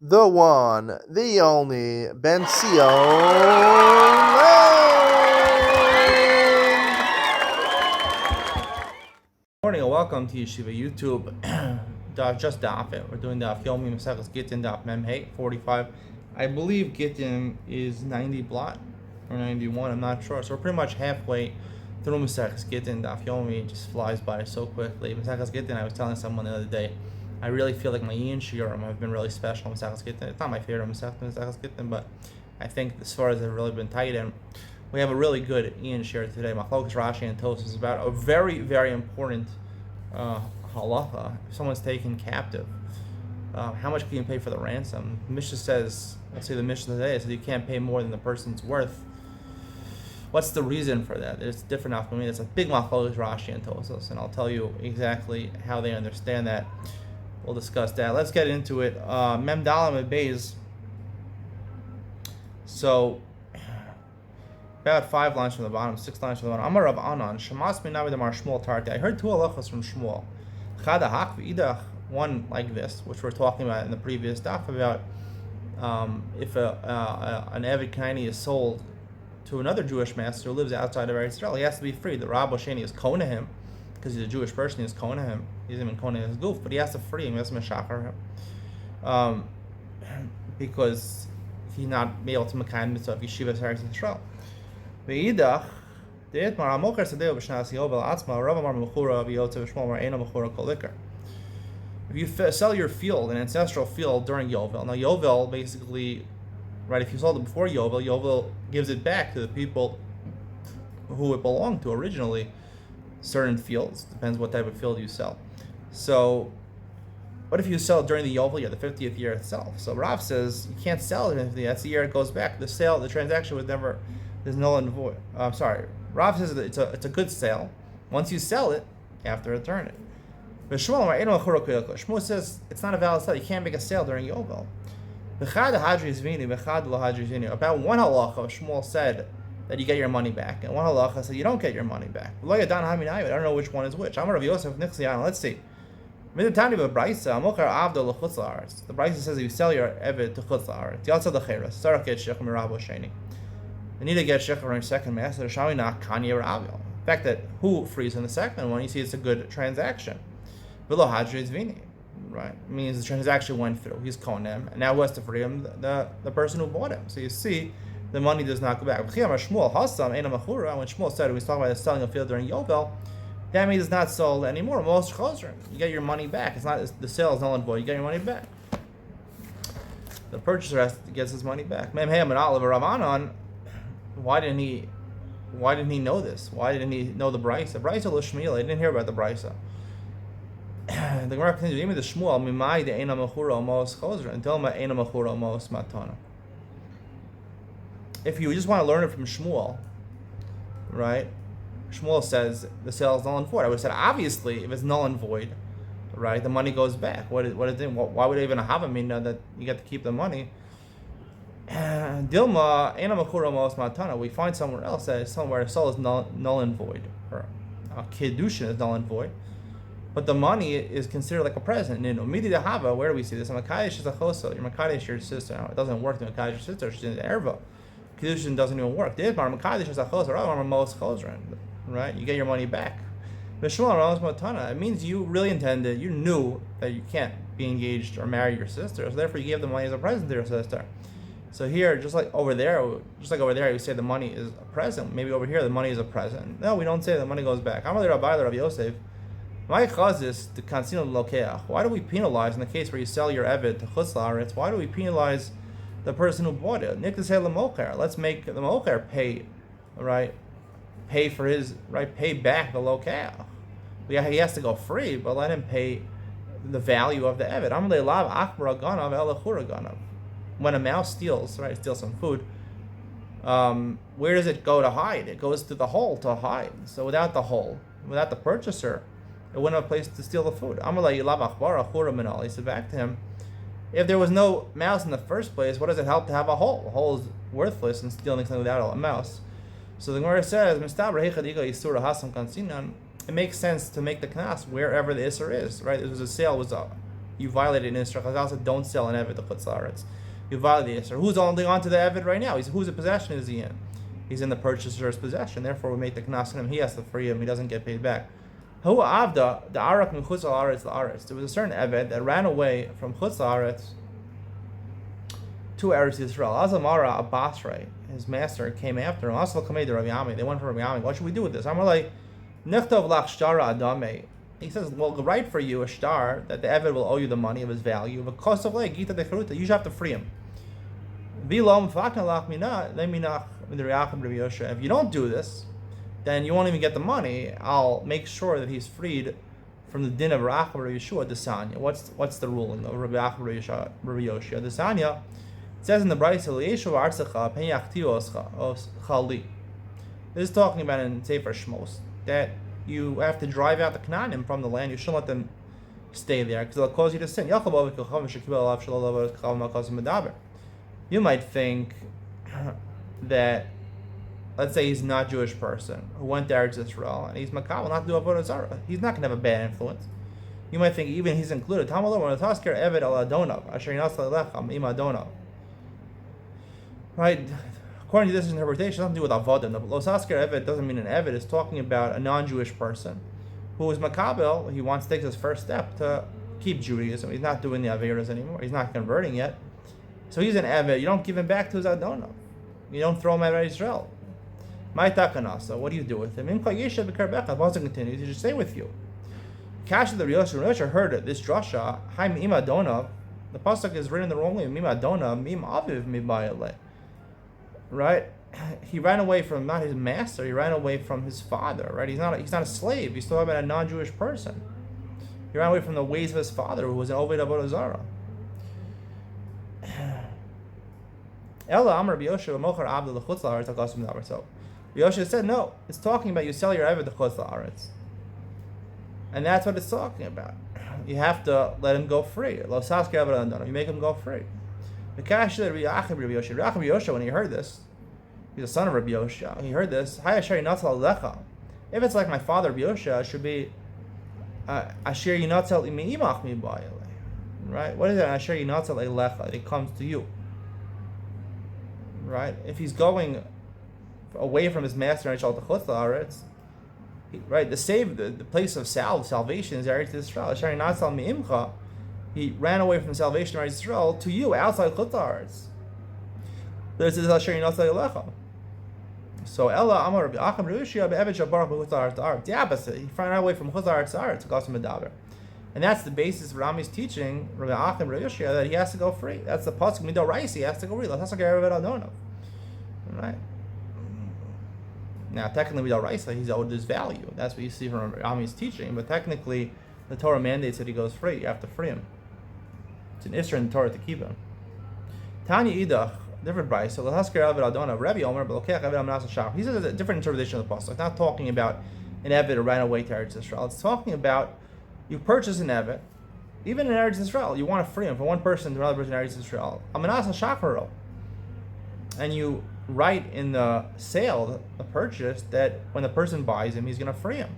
the one, the only, Ben Morning and welcome to Yeshiva YouTube. Just Daf it. We're doing Daf Yomi Maseches Gittin Daf Mem Hey 45. I believe Gittin is 90 blot or 91. I'm not sure. So we're pretty much halfway through Maseches Gittin Daf Yomi. It just flies by so quickly. Maseches Gittin. I was telling someone the other day, I really feel like my Ian Shiurim have been really special. Maseches Gittin. It's not my favorite Maseches Gittin, but I think as far as they've really been tight, and we have a really good Ian Shiur today. Machlokes Rashi and Tos is about a very, very important halacha. If someone's taken captive, how much can you pay for the ransom? The Mishnah says, let's say the Mishnah today says you can't pay more than the person's worth. What's the reason for that? There's different afkamim. It's a big machlokes Rashi and Tos, and I'll tell you exactly how they understand that. We'll discuss that. Let's get into it. Mem Dalam Beis. So, about 5 lines from the bottom, 6 lines from the bottom. Amar Rav Anan, Shamas Minavi Damar Shmuel Tarti. I heard 2 halachas from Shmuel. Chada Hak v'idach, one like this, which we're talking about in the previous daf about if an Eved Kaini is sold to another Jewish master who lives outside of Eretz Israel, he has to be free. The Rabbi Sheni is kona him, because he's a Jewish person, he's kona him. He's even kona his goof, but he has to free him, he has to meshachar him. Because he's not be able to mekayim mitzvah of yeshiva Eretz Israel. Ve'idach, de'et mar hamocher sadeu b'shnas yovel atzma, Rav amar mechura v'yotze v'shmuel mar eina mechura kol liquor. If you sell your field, an ancestral field during Yovel, now Yovel basically, right, if you sold it before Yovel, Yovel gives it back to the people who it belonged to originally. Certain fields, depends what type of field you sell. So, what if you sell it during the Yovel year, the 50th year itself? So Rav says you can't sell it in that's the year it goes back. The sale, the transaction was never, there's null and void. Rav says that it's a good sale. Once you sell it, you have to return it. But Shmuel says it's not a valid sale. You can't make a sale during Yovel. About one halacha, Shmuel said that you get your money back, and one halacha said you don't get your money back. I don't know which one is which. Let's see. The Brisa says if you sell your Eved to Chutz La'aretz, you need to get shechar from your second master. The fact that who frees in the second one, you see it's a good transaction. Right? It means the transaction went through. He's konem, and now who has to free him? The person who bought him. So you see, the money does not go back. When Shmuel said, when he's talking about selling a field during Yovel, that means it's not sold anymore. Most chosren, you get your money back. It's not the sale is null and void. You get your money back. The purchaser gets his money back. Why didn't he know this? Why didn't he know the brisa? Brisa l'shmiel. He didn't hear about the brisa. The Gemara continues. Even the Shmuel mimai de ena mechura mos chosren until ma ena mechura mos matana. If you just want to learn it from Shmuel, right? Shmuel says the sale is null and void. I would have said obviously if it's null and void, right, the money goes back. Why would I even have a mean that you get to keep the money? Dilma ena mechura mos matana. We find somewhere else that somewhere the sale is null and void, or kiddushin is null and void. But the money is considered like a present. Where do we see this? Makadesh is a choso. Your Makadesh your sister. It doesn't work to Makadesh your sister. She's in the erva. Kiddushin doesn't even work. Makadesh is a choso. Right? You get your money back. It means you really intended. You knew that you can't be engaged or marry your sister. So therefore, you gave the money as a present to your sister. So here, just like over there, you say the money is a present. Maybe over here, the money is a present. No, we don't say the money goes back. Rav Yosef. Why do we penalize in the case where you sell your Eved to Chutz La'aretz? Why do we penalize the person who bought it? Let's make the Mocher pay, right? Pay for his, right? Pay back the Lokeach. He has to go free, but let him pay the value of the Eved. When a mouse steals some food, where does it go to hide? It goes to the hole to hide. So without the hole, without the purchaser, it wouldn't have a place to steal the food. He said back to him, if there was no mouse in the first place, what does it help to have a hole? A hole is worthless in stealing something without a mouse. So the Gemara says, it makes sense to make the knas wherever the isser is, right? It was a sale, was you violated an Isra. Chazal said, don't sell an Eved to Chutz La'aretz. You violated the Isra. Who's holding on to the Eved right now? Whose possession is he in? He's in the purchaser's possession. Therefore, we make the knas on him. He has to free him. He doesn't get paid back. Hu avda the arak min chutz la'aretz la'aretz. There was a certain Eved that ran away from chutz la'aretz to Eretz Yisrael. Azamara a Basrei, his master, came after him. Asal kamei de Rabbi Yomi. They went for Rabbi Yomi. What should we do with this? I'm like, nichtov lach shtara adame. He says, well, write for you a star that the Eved will owe you the money of his value. But cost of like gita de charuta, you should have to free him. V'lo mfakna lach mina leminach min deriyachim Rabbi Yosha. If you don't do this, then you won't even get the money. I'll make sure that he's freed from the din of Rachab Rabbi Yeshua Desanya. What's the ruling of Rabbi Achab Rabbi Yosha Desanya? It says in the Brayso, L'yeshuv artzecha pen yachtiu chali. This is talking about in Sefer Shmos that you have to drive out the Canaanim from the land. You shouldn't let them stay there because it'll cause you to sin. You might think that, let's say he's not a Jewish person who went to Eretz Yisrael and he's makabel not to do avodah zarah. He's not going to have a bad influence. You might think even he's included. Right? According to this interpretation, it doesn't do with avodah. The losasker eved doesn't mean an eved. It's talking about a non-Jewish person who is makabel. He wants to take his first step to keep Judaism. He's not doing the averas anymore. He's not converting yet. So he's an eved. You don't give him back to his adonah. You don't throw him out of Israel. My takanasa. What do you do with him? It wasn't continued. He should stay with you. Kasha the Riyosha heard this drasha. Haim im adonah. The pasuk is written the wrong way. Mim adonah. Mim aviv mibayale. Right? He ran away from not his master. He ran away from his father. Right? He's not a slave. He's talking about a non-Jewish person. He ran away from the ways of his father, who was an Oved Avodah Zarah. Ella Amar B'Yosha Mochar Abdul L'Chutz La'aretz Hakasim Davar. So B'Yosha said, no, it's talking about you sell your Eved to Chutz La'aretz, and that's what it's talking about. You have to let him go free. Lo Sasker Eved Adonai. You make him go free. Rabbi Yosha, when he heard this, he's the son of Rabbi Yosha. He heard this. If it's like my father Rabbi Yosha, it should be Asher Yinatzal Imach Mi Ba'ale. Right? What is it? Asher Yinatzal Eilecha. It comes to you. Right? If he's going away from his master and Chutz La'aretz, right? The place of salvation is Eretz Yisrael. Asher Yinatzal Mi'imcha. He ran away from salvation of Israel to you outside Chutz La'aretz. This is Asher Yinatzal Eilecha. So Ella Amar Rabbi Acham Rishia Be'eved Shabarach B'Chutz La'aretz. The opposite. He ran away from Chutz La'aretz to Gasim Medaber. And that's the basis of Rami's teaching, Rabbi Achim Rishia, that he has to go free. That's the pasuk Midor Raisi. He has to go free. That's like Erev Adonai. Right? Now, technically, Midor Raisi, he's owed his value. That's what you see from Rami's teaching. But technically, the Torah mandates that he goes free. You have to free him. It's an Isra in the Torah to keep him. Tanya Idach, different price. So Lahasker Eved Adonai, Rabbi Omer, Belokech Eved Amnas Shach. He says a different interpretation of the pasuk. It's not talking about an Eved who ran away to Eretz Yisrael. It's talking about you purchase an Eved, even in Eretz Yisrael, you want to free him from one person to another person in Eretz Yisrael. Amanas Shacharo. And you write in the sale, the purchase, that when the person buys him, he's going to free him.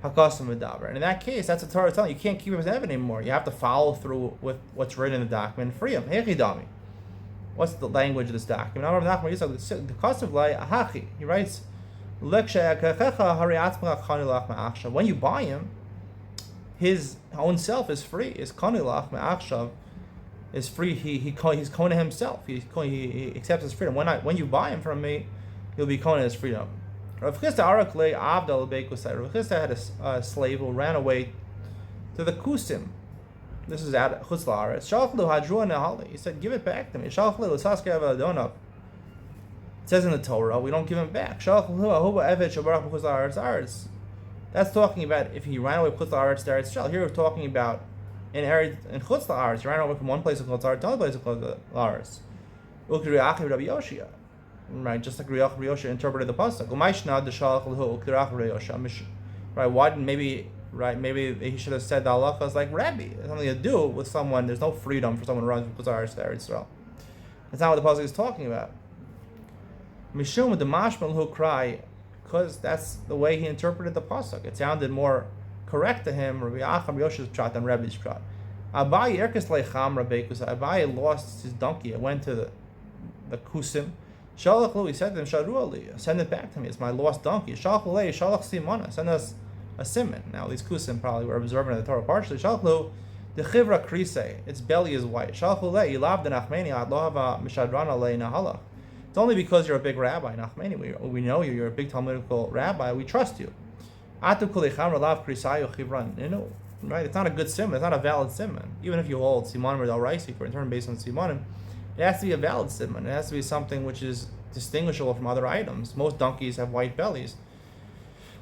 Hakasim Medaber. And in that case, that's what Torah is telling you. You can't keep him as Eved anymore. You have to follow through with what's written in the document and free him. Hechidami. What's the language of this document? The cost of lay ahachi. He writes, when you buy him, his own self is free. His kanilach me'achshav is free. He's kona himself. He accepts his freedom. When you buy him from me, he'll be kona his freedom. Rav Chisda had a slave who ran away to the Kusim. This is at Chutz La'aretz. He said, give it back to me. It says in the Torah, we don't give him back. That's talking about if he ran away from Chutz La'aretz to Eretz Yisrael. Here we're talking about in Chutz La'aretz. He ran away from one place of Chutz La'aretz to another place of Chutz La'aretz. Right, just like Rabbi Yosha interpreted the pasuk. Right, why didn't maybe he should have said the halacha is like Rabbi. It has something to do with someone. There's no freedom for someone who runs from Chutz La'aretz to Eretz Yisrael. That's not what the pasuk is talking about. Mishum with the mashmal who cry, because that's the way he interpreted the pasuk. It sounded more correct to him Rabbi Acham Yoshe's pshat and Rebbe's pshat. Abaye erkes leicham Rabbi Kusa. Abaye lost his donkey. It went to the kusim. Shalach lu, he said to them, Sharu ali, send it back to me. It's my lost donkey. Shalach lu, shalach simana, send us a simon. Now these kusim probably were observant of the Torah partially. Shalach lu, the chivra krise, its belly is white. Shalach lu, ilav de nachmeni ad lo hava mishadrana le nahalach. It's only because you're a big rabbi, Nachmeni. We know you. You're a big Talmudical rabbi. We trust you. Atu kulicham relav krisayu chivran. You know, right? It's not a good simon. It's not a valid simon. Even if you hold simanim or del raisi for in turn based on simanim, it has to be a valid simon. It has to be something which is distinguishable from other items. Most donkeys have white bellies.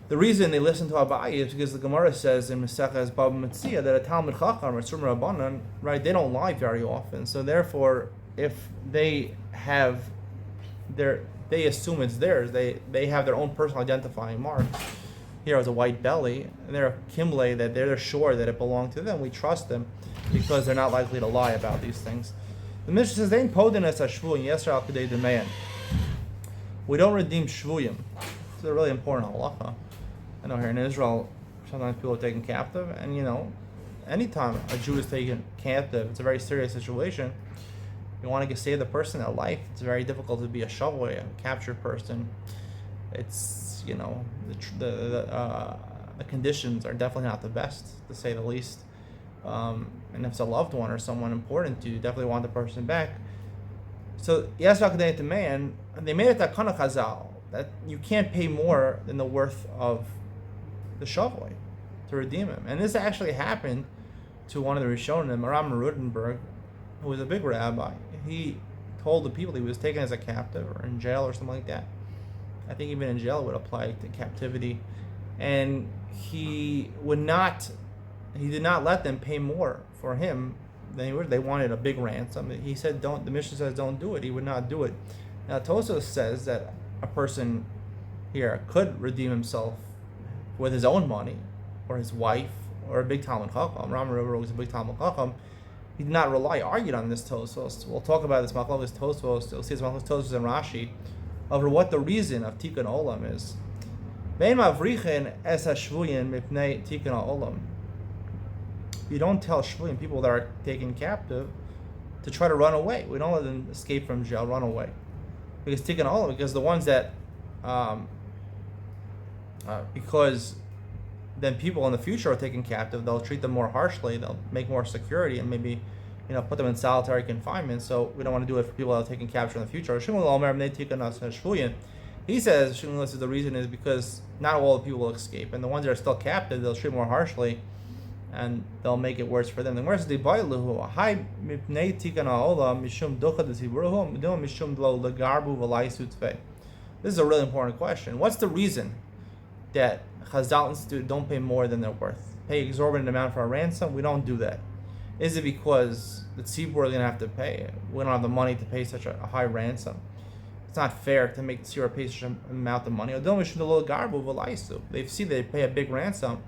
The reason they listen to Abaye is because the Gemara says in Maseches Baba Metzia that a Talmud Chacham or Tzur Rabbanan, right, they don't lie very often. So therefore, if they have they assume it's theirs, they have their own personal identifying mark. Here is a white belly, and they're a kimle that they're sure that it belonged to them. We trust them because they're not likely to lie about these things. The Mishnah says, "Dein podin es hashvuyim yeser al kedei demeyan." We don't redeem shvuyim. It's a really important halacha. I know here in Israel, sometimes people are taken captive, and anytime a Jew is taken captive, it's a very serious situation. You want to save the person their life. It's very difficult to be a shavui, a captured person. It's the conditions are definitely not the best, to say the least. And if it's a loved one or someone important to you, definitely want the person back. So yes, man, they made it takana chazal that you can't pay more than the worth of the shavui to redeem him. And this actually happened to one of the Rishonim, Aram Rudenberg, who was a big rabbi. He told the people he was taken as a captive or in jail or something like that. I think even in jail would apply to captivity. And he did not let them pay more for him than he would. They wanted a big ransom. He said, the Mishnah says don't do it. He would not do it. Now Tosos says that a person here could redeem himself with his own money, or his wife, or a big Talmud Chacham. Ram Rava was a big Talmud Chacham. He did not argued on this Tosos. We'll talk about this Machlokes Tosos. You'll see this Machlokes Tosos and Rashi over what the reason of Tikkun Olam is. Vein mavrichin es hashvuyin mipnei Tikkun Olam. You don't tell shvuyin, people that are taken captive, to try to run away. We don't let them escape from jail, run away. Because Tikkun Olam, because the ones that, because then people in the future are taken captive, they'll treat them more harshly, they'll make more security, and maybe put them in solitary confinement. So we don't want to do it for people that are taken capture in the future. He says the reason is because not all the people will escape, and the ones that are still captive, they'll treat more harshly, and they'll make it worse for them. Then where's the This is a really important question. What's the reason that Chazal Institute don't pay more than they're worth? Pay exorbitant amount for a ransom? We don't do that. Is it because the tzibur is going to have to pay? We don't have the money to pay such a high ransom. It's not fair to make the tzibur pay such an amount of money. They see they pay a big ransom,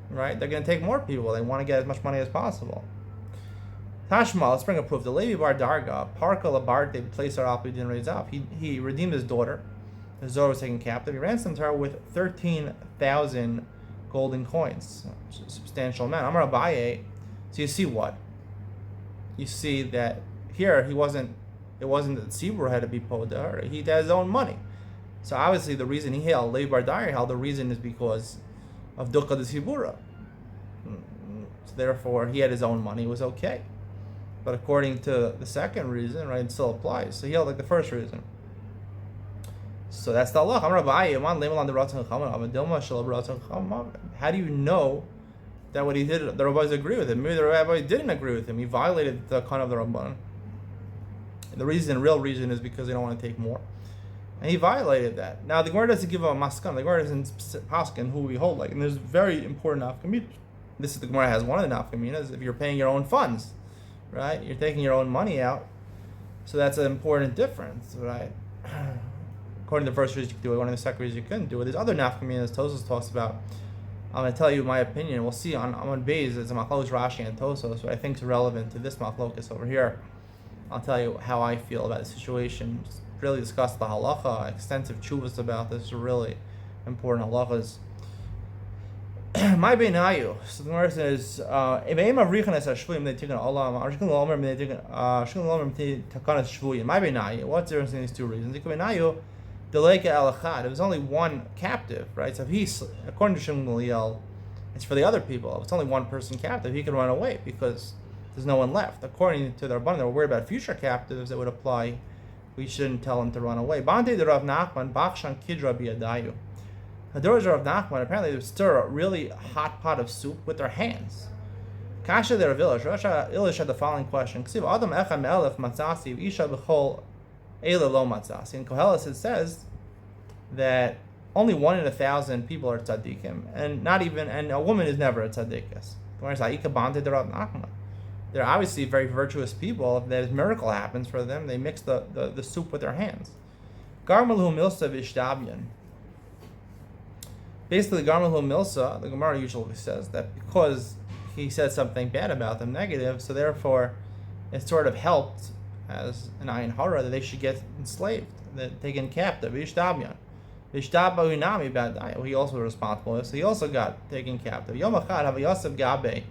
right? They're going to take more people. They want to get as much money as possible. Tashma, let's bring a proof. The Levi Bar Darga, Parka Labart, they placed her up, he didn't raise up. He redeemed his daughter. His daughter was taken captive. He ransomed her with 13,000 golden coins, which is a substantial amount. Amar Abaye. So you see what? You see that here it wasn't that Tzibur had to be paid to her. He had his own money. So obviously the reason he held, Levi Bar Darga held, the reason is because of Dukkha de Tzibura. So therefore he had his own money, it was okay. But according to the second reason, right, it still applies. So he held like the first reason. So that's the Allah. How do you know that what he did, the rabbis agree with him? Maybe the rabbi didn't agree with him. He violated the kind of the Rabban. The real reason is because they don't want to take more. And he violated that. Now the Gemara doesn't give a maskan. The Gemara doesn't paskin who we hold like. And there's very important nafkamin. This is the Gemara has one of the nafkaminas. If you're paying your own funds, right? You're taking your own money out. So that's an important difference, right? According to the first reason you can do it, according to the second reason you couldn't do it. There's other nafkaminas Tosos talks about. I'm going to tell you my opinion. We'll see on Beis, it's a machlokes Rashi and Tosos, but I think it's relevant to this machlokes over here. I'll tell you how I feel about the situation. Just really discuss the halacha, extensive chuvas about this, really important halachas. My benayu. So the Gemara says, "If aim of richanas hashvuyim they taken olam, arshkin lomer they taken arshkin lomer they takanas shvuyim." My benayu. What's the difference in these two reasons? The benayu, the lake elachad. It was only one captive, right? So if he's according to Shimon Gamliel, it's for the other people. If it's only one person captive, he can run away because there's no one left. According to their Rabbanan, they were worried about future captives that would apply. We shouldn't tell him to run away. Bante the Rav Nachman bachshan kidra biyadayu. The doors of Nachman, apparently they would stir a really hot pot of soup with their hands. Kasha the Rav Ilish. Rosh Ilish had the following question. Ksiv Adam Echad Me'elef Matzasi Isha B'chol Eila Lo Matzasi. In Koheles it says that only 1 in 1,000 people are tzaddikim, and a woman is never a tzaddikis. They're obviously very virtuous people. If there's a miracle happens for them, they mix the soup with their hands. Garmalu Milsa Vishdabyan. Basically, Garmalu Milsa, the Gemara usually says that because he said something bad about them, negative, so therefore it sort of helped as an ayin hara that they should get enslaved, that taken captive. Vishdabyan. He also was responsible, so he also got taken captive. Yom Echad Havayasef Gabe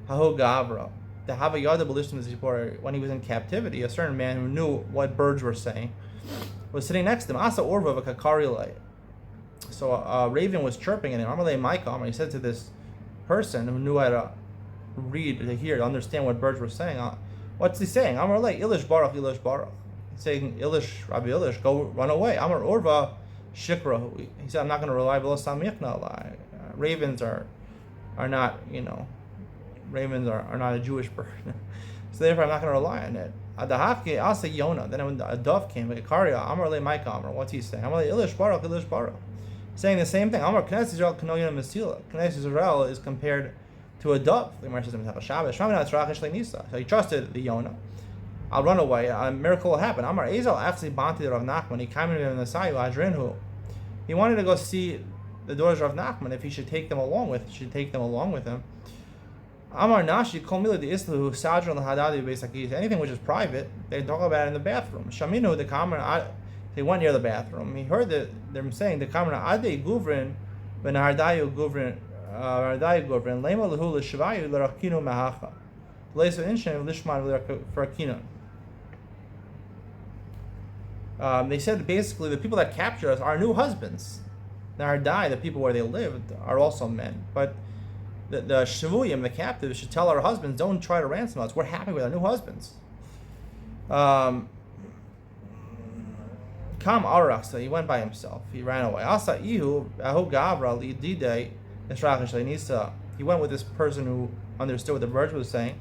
Hahu Gavra. The Havayada Belishtim Zipor, when he was in captivity, a certain man who knew what birds were saying was sitting next to him. Asa Orva V'Kakarilei. So a raven was chirping at him. Amalei Maikam. He said to this person who knew how to read, to hear, to understand what birds were saying, what's he saying? Amalei Ilish Baruch, Ilish Baruch. He's saying, Ilish, Rabbi Ilish, go run away. Amar Orva Shikra. He said, I'm not going to rely below Samichna. Ravens are not, ravens are not a Jewish bird. So therefore I'm not going to rely on it. Adahaki, I'll say Yonah. Then when a dove came, like a Karia, Amar Le Maika Amar. What's he saying? Amar Le Ilish Baruch, Ilish Baruch. Saying the same thing. Amar Knesset Israel Kanoyana Mesila. Knesset Israel is compared to a dove. The Gemara says in Shabbos. So he trusted the Yonah. I'll run away. A miracle will happen. Amar Ezel actually banted Rav Nachman. He came in the Sayu Ajrinhu. He wanted to go see the daughters of Rav Nachman if he should take them along with him. Amar Nashi Kol Mila the Islu Sadron Hadadi Beisakis. Anything which is private, they talk about it in the bathroom. Shaminu the Kamran. They went near the bathroom. He heard them saying the Kamran Ade Guvrin Benardayu Guvrin Ardayu Guvrin Lema Lahu Lishvayu Larakinu Mahacha. Lesa Inshan Lishman Farakina. They said basically the people that capture us are new husbands. Nardai, the people where they lived, are also men. But the Shavuyim, the captives, should tell our husbands, don't try to ransom us. We're happy with our new husbands. Kam Araksa, he went by himself. He ran away. Asa Ihu, Ahu Gavra, Lidide, Nisa. He went with this person who understood what the birds was saying.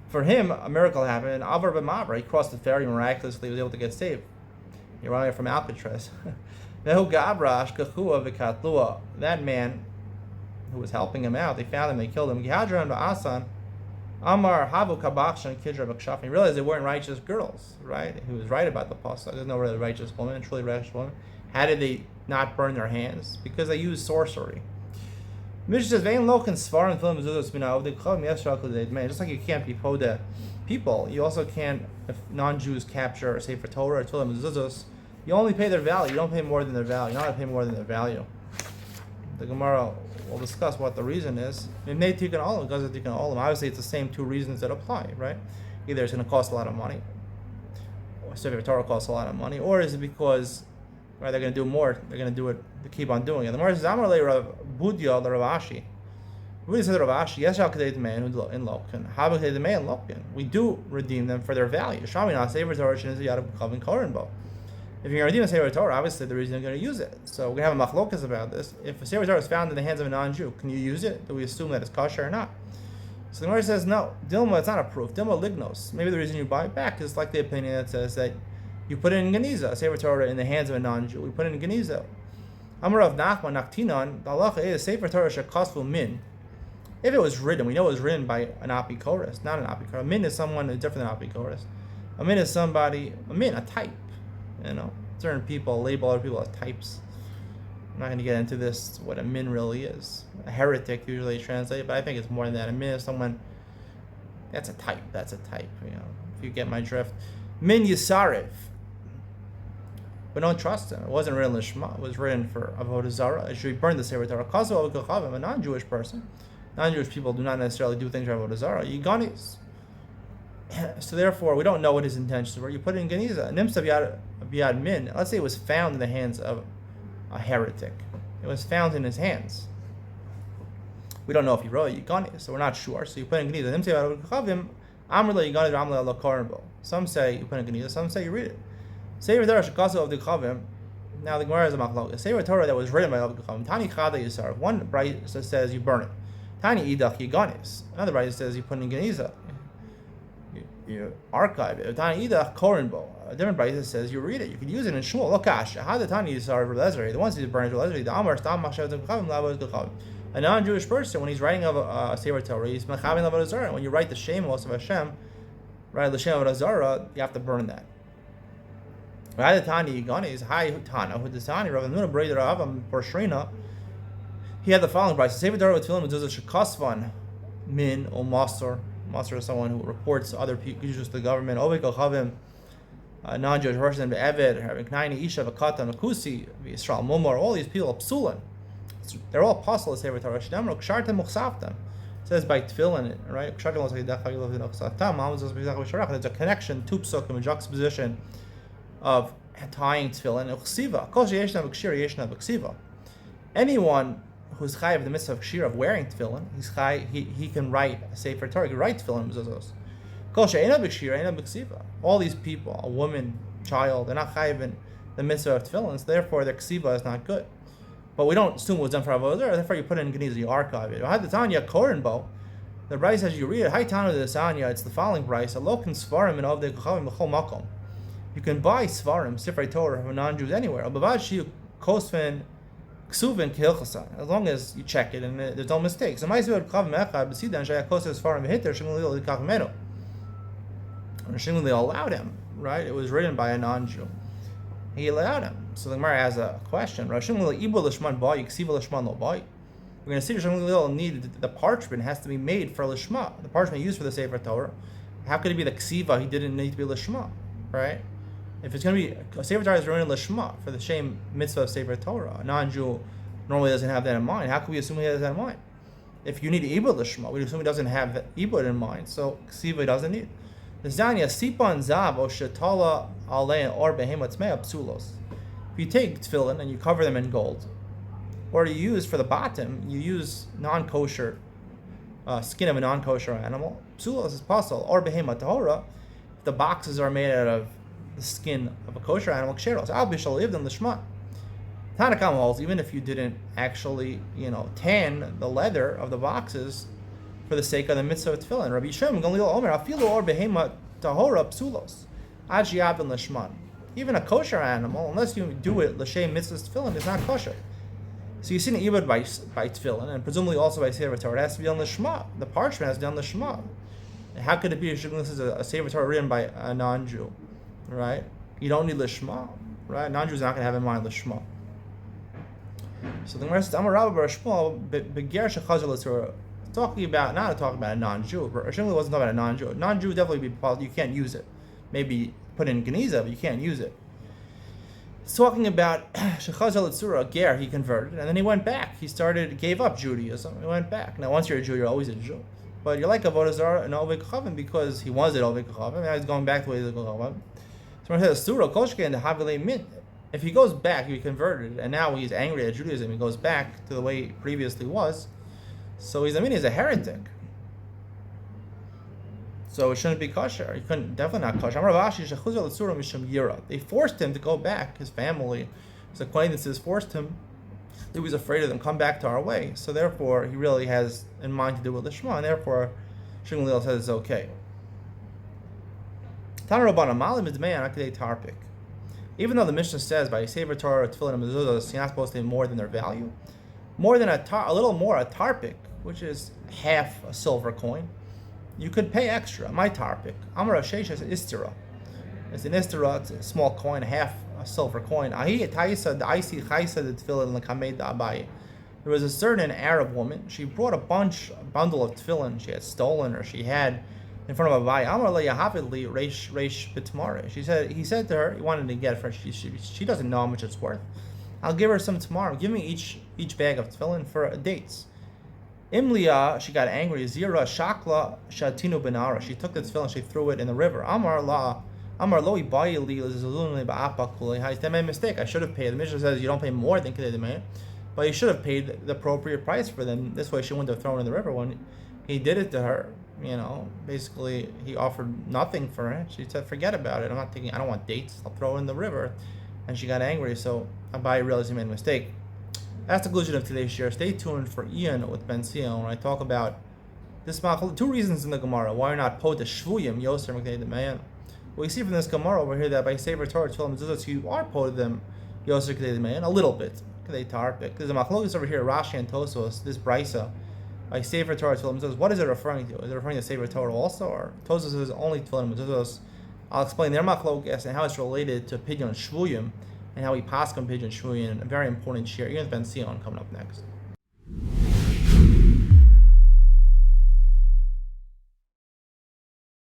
For him, a miracle happened. Avar b'mavra, he crossed the ferry miraculously, was able to get saved. He ran away from Alcatraz. That man who was helping him out, they found him, they killed him. Amar Havu Kabakshan Kidra Bakshaf. He realized they weren't righteous girls, right? He was right about the pasuk. There's no really righteous woman, truly righteous woman. How did they not burn their hands? Because they used sorcery. Mish says, just like you can't be poda people, you also can't, if non-Jews capture or Sefer Torah or Tulam Zuzos, you only pay their value. You don't pay more than their value. You're not going to pay more than their value. The Gemara will discuss what the reason is. Obviously, it's the same two reasons that apply, right? Either it's going to cost a lot of money, or Sefer Torah costs a lot of money, or is it because they're going to do more, they're going to do it, to keep on doing it. The Gemara says, Amar le Rav Budya le Rav Ashi. Really said Rav Ashi, yes, I'll kedei d'mein in lokin. How kedei d'mein lokin? We do redeem them for their value. Shamina Sefer Torah is yad kavin korin bo. If you're going to redeem a Sefer Torah, obviously the reason you're going to use it. So we have a machlokas about this. If a Sefer Torah is found in the hands of a non-Jew, can you use it? Do we assume that it's kosher or not? So the Gemara says, no, Dilma, it's not a proof. Dilma lignos. Maybe the reason you buy it back is like the opinion that says that you put it in Geniza, a Sefer Torah in the hands of a non-Jew. We put it in Geniza. Amar of Nachman, Naktinon, the halacha is Sefer Torah shekosvu min. If it was written, we know it was written by an apikoros, not an apikoros. A min is someone different than apikoros. A min is somebody, a type. Certain people label other people as types. I'm not going to get into this, what a min really is. A heretic usually translated, but I think it's more than that. A min is someone, that's a type, if you get my drift. Min Yisarif. but don't trust him. It wasn't written Lishma. It was written for Avodah Zarah. It should be burned the Sefer Torah. Kazu Avukachavim, a non-Jewish person. Non-Jewish people do not necessarily do things for Avodah Zarah. Yiganis. So therefore, we don't know what his intentions were. You put it in Geniza. Nimsa Biad Min. Let's say it was found in the hands of a heretic. It was found in his hands. We don't know if he wrote it, Yiganis, so we're not sure. So you put in Geniza. Nimsa Biad Avukachavim. Amrla Yiganis Ramla Lo Korenbo. Some say you put in Geniza. Some say you read it. Sefer Torah Shekasu of the Chavim. Now the Gemara is a machlok. Sefer Torah that was written by Avdi Chavim. Tani Chada Yisar. One bright says you burn it. Tani Idach Yiganis. Another bright says you put in Geniza. You archive it. Tani Idach Korenbo. A different bright says you read it. You can use it in Shmuel. Lokash. How the Tani Yisar Lezer. The ones who burn it Lezer. The Amar Stam Mashav Chavim Lavo Chavim. A non-Jewish person, when he's writing of a Sefer Torah, he's Mechavim Lavo Zarah. When you write the Shemos of Hashem, write the Shem of Zarah, you have to burn that. He had the following price. Sefer Torah with Tefillin does a shekasvan min or master. Master is someone who reports to other people, usually to the government. Ovek Chavim, non-Jewish person, Be'eved, having Knaini, Isha, Vakata, Nakusi, Yisrael, Mumar, all these people, Psulin. They're all apostles of Sefer Torah. Shdemro, Kshartem, Muchsaftem. It says by Tefillin, right? There's a connection, two psukim, a juxtaposition of tying tefillin and chsiva. Anyone who's chayiv of the mitzvah of kshira of wearing tefillin, he can write a sefer Torah. He can write tefillin mezuzos. All these people, a woman, child, they're not chayiv in the mitzvah of tefillin, so therefore their ksiva is not good. But we don't assume it was done for avodah zarah. Therefore, you put it in Geniza, you archive it. The Tanya Korenbo. The Bryce, as you read it, Hi Tanu the Sanya. It's the following Bryce: Alokin Svarim and Avdei Kachavim B'chol Makom. You can buy Svarim, Sifrei Torah, from non-Jews anywhere. As long as you check it and there's no mistakes. They allowed him, right? It was written by a non-Jew. He allowed him. So the Gemara has a question. We're going to see the parchment has to be made for Lishma. The parchment used for the Sefer Torah. How could it be the Ksiva? He didn't need to be Lishma, right? If it's going to be a Sefer Torah is written Lishma for the same mitzvah of Sefer Torah, a non-Jew normally doesn't have that in mind. How can we assume he has that in mind? If you need Ibud Lishma, we assume he doesn't have Ibud in mind. So Ksiva doesn't need. The Zanya Sipan Zav or Shetala Alein or Behemoth Tmea Psulos. If you take tefillin and you cover them in gold, or you use for the bottom, you use non-kosher skin of a non-kosher animal. Psulos is possible. Or Behemoth Tahora, if the boxes are made out of the skin of a kosher animal, ksheros. Al bishal lived in lishma. Tanakam holds even if you didn't actually, tan the leather of the boxes for the sake of the mitzvah of tefillin. Rabbi Yishem Gamliel Omer Afilu or Behema Tahora Psulos Ajiyab in lishman. Even a kosher animal, unless you do it l'shem mitzvah tefillin, is not kosher. So you see an ibud by tefillin, and presumably also by Sefer Torah. It has to be on the Shema. The parchment has to be on the Shema. How could it be this is a Sefer Torah written by a non-Jew, right? You don't need the Shema, right? Non-Jews are not going to have in mind the Shema. So the Gemara says, "Amar Rabba bar Shmuel beger shechazal l'tzura." Talking about a non-Jew. Shmuel wasn't talking about a non-Jew. Non-Jew definitely you can't use it. Maybe put in Geniza, but you can't use it. It's talking about Shechazal Tzura, Ger, he converted, and then he went back. Gave up Judaism, he went back. Now, once you're a Jew, you're always a Jew. But you're like Avodah Zarah and Ovei Kachavim because he was at Ovei Kachavim, now he's going back to Ovei Kachavim. So when it says Tzura, Koshke and the Havilei Min, if he goes back, he converted, and now he's angry at Judaism, he goes back to the way he previously was, so he's a heretic. So it shouldn't be kosher. He couldn't, definitely not kosher. They forced him to go back. His family, his acquaintances forced him. He was afraid of them. Come back to our way. So therefore, he really has in mind to do with the Shema, and therefore, Shmuel says it's okay. Even though the Mishnah says by Sefer Torah, Tefillin, and Mezuzos, you're not supposed to have more than their value, more than a little more a tarpik, which is half a silver coin. You could pay extra. My tarpik. Amar Sheish is istira. It's an istira. It's a small coin, half a silver coin. There was a certain Arab woman. She brought a bundle of tefillin she had stolen, or she had in front of Abai. Amar le Yahavidli Reish Bitmare. He said to her, he wanted to get it for her. She doesn't know how much it's worth. I'll give her some tomorrow. Give me each bag of tefillin for dates. Imliya, she got angry. Zira Shakla Shatinu Benara. She took the tefillin, she threw it in the river. Amar lo ibayili lizulun ba'apakuli. I made a mistake. I should have paid. The Mishnah says you don't pay more than kedei demay, but you should have paid the appropriate price for them. This way, she wouldn't have thrown it in the river. When he did it to her, basically he offered nothing for it. She said, "Forget about it. I don't want dates. I'll throw it in the river." And she got angry. So Abai realized he made a mistake. That's the conclusion of today's share. Stay tuned for Ian with Ben Sion when I talk about this machal. Two reasons in the Gemara why you're not po the shvuyim yoser mekdei demayan. We see from this Gemara over here that by Sefer Torah Tefillim Zuzos you are po them yoser mekdei demayan a little bit. There's a machlokes over here, Rashi and Tosos. This brisa by Sefer Torah Tefillim Zuzos. What is it referring to? Is it referring to Sefer Torah also, or Tosos is only Tefillim Zuzos? I'll explain their machlokes and how it's related to pidyon shvuyim, and how we pass on pigeon shvuyim, a very important share. Ian Ben Sion coming up next.